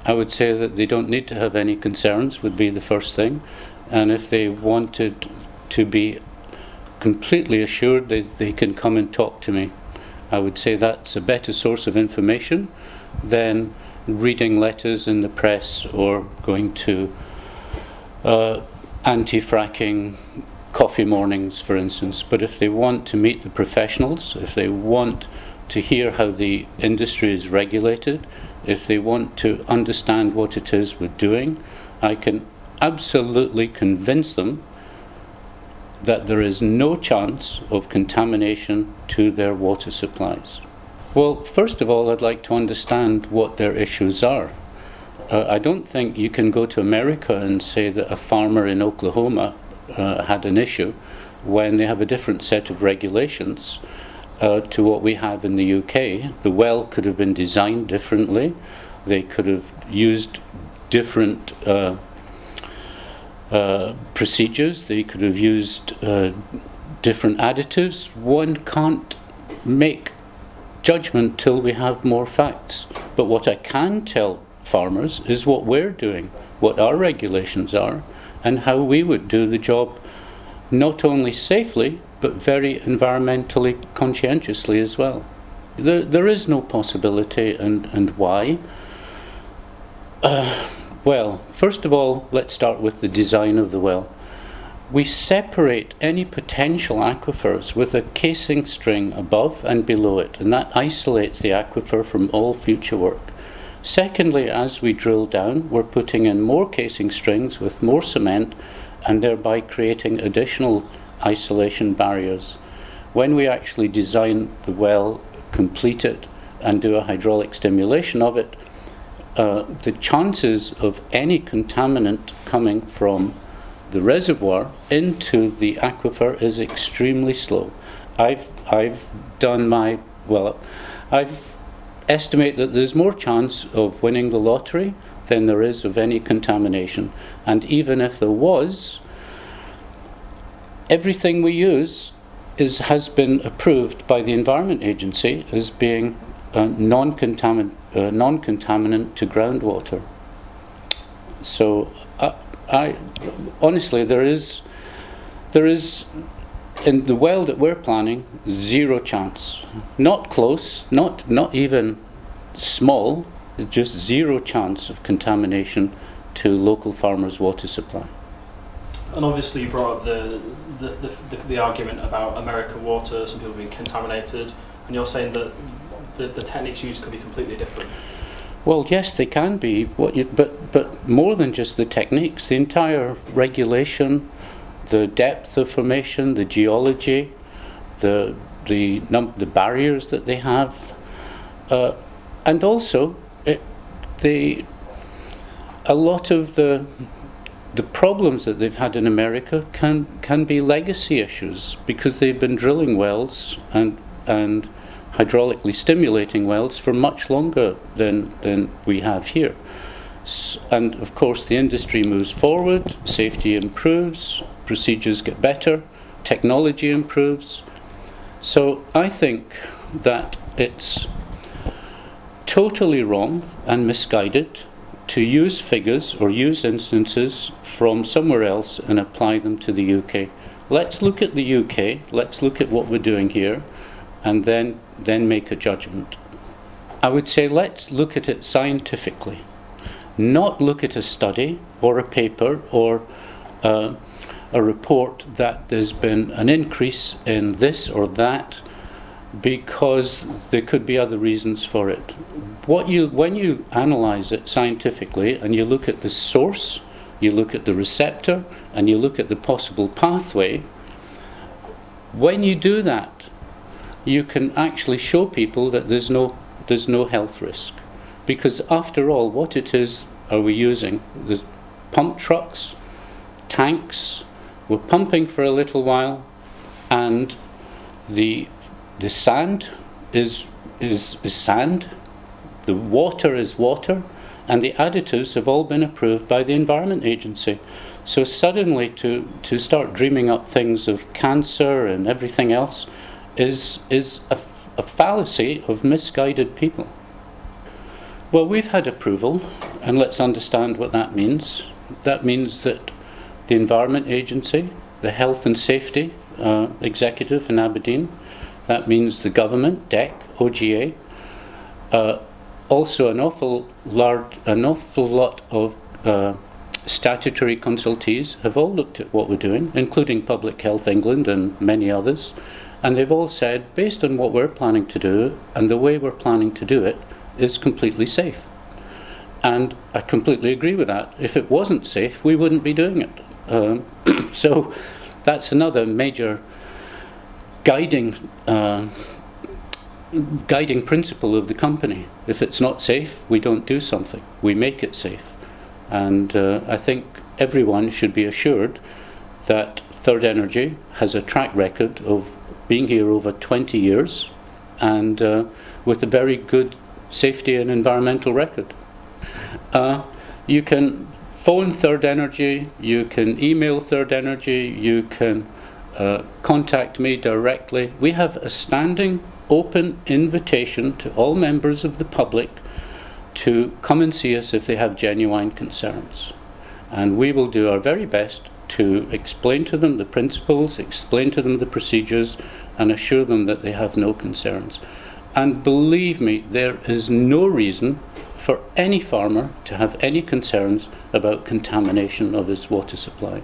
I would say that they don't need to have any concerns, would be the first thing. And if they wanted to be completely assured, they can come and talk to me. I would say that's a better source of information than reading letters in the press or going to anti-fracking coffee mornings, for instance. But if they want to meet the professionals, if they want to hear how the industry is regulated, if they want to understand what it is we're doing, I can absolutely convince them that there is no chance of contamination to their water supplies. Well, first of all, I'd like to understand what their issues are. I don't think you can go to America and say that a farmer in Oklahoma had an issue when they have a different set of regulations to what we have in the UK. The well could have been designed differently. They could have used different procedures. They could have used different additives. One can't make judgment till we have more facts. But what I can tell farmers is what we're doing, what our regulations are, and how we would do the job not only safely, but very environmentally conscientiously as well. There is no possibility, and why? Well, first of all, let's start with the design of the well. We separate any potential aquifers with a casing string above and below it, and that isolates the aquifer from all future work. Secondly, as we drill down, we're putting in more casing strings with more cement, and thereby creating additional isolation barriers. When we actually design the well, complete it, and do a hydraulic stimulation of it, the chances of any contaminant coming from the reservoir into the aquifer is extremely slow. I've estimate that there's more chance of winning the lottery than there is of any contamination. And even if there was, everything we use has been approved by the Environment Agency as being non-contaminant to groundwater. So I honestly, there is in the well that we're planning, zero chance. Not close, not even small, just zero chance of contamination to local farmers' water supply. And obviously you brought up the argument about American water, some people being contaminated, and you're saying that the techniques used could be completely different. Well, yes, they can be. But more than just the techniques, the entire regulation, the depth of formation, the geology, the barriers that they have, and also a lot of the problems that they've had in America can be legacy issues because they've been drilling wells and hydraulically stimulating wells for much longer than we have here. And of course the industry moves forward, safety improves, procedures get better, technology improves. So I think that it's totally wrong and misguided to use figures or use instances from somewhere else and apply them to the UK. Let's look at the UK, let's look at what we're doing here, and then make a judgment. I would say let's look at it scientifically, not look at a study or a paper or a report that there's been an increase in this or that, because there could be other reasons for it. When you analyze it scientifically and you look at the source, you look at the receptor, and you look at the possible pathway, when you do that, you can actually show people that there's no health risk. Because after all, what it is are we using? There's pump trucks, tanks, we're pumping for a little while, and the sand is sand, the water is water, and the additives have all been approved by the Environment Agency. So suddenly to start dreaming up things of cancer and everything else is a fallacy of misguided people. Well, we've had approval, and let's understand what that means. That means that the Environment Agency, the Health and Safety Executive in Aberdeen, that means the government, DEC, OGA, also an awful lot of statutory consultees have all looked at what we're doing, including Public Health England and many others, and they've all said, based on what we're planning to do and the way we're planning to do it, is completely safe. And I completely agree with that. If it wasn't safe, we wouldn't be doing it. So that's another major guiding principle of the company. If it's not safe, we don't do something. We make it safe. And I think everyone should be assured that Third Energy has a track record of being here over 20 years and with a very good safety and environmental record. You can phone Third Energy, you can email Third Energy, you can contact me directly. We have a standing open invitation to all members of the public to come and see us if they have genuine concerns. And we will do our very best to explain to them the principles, explain to them the procedures, and assure them that they have no concerns. And believe me, there is no reason for any farmer to have any concerns about contamination of his water supply.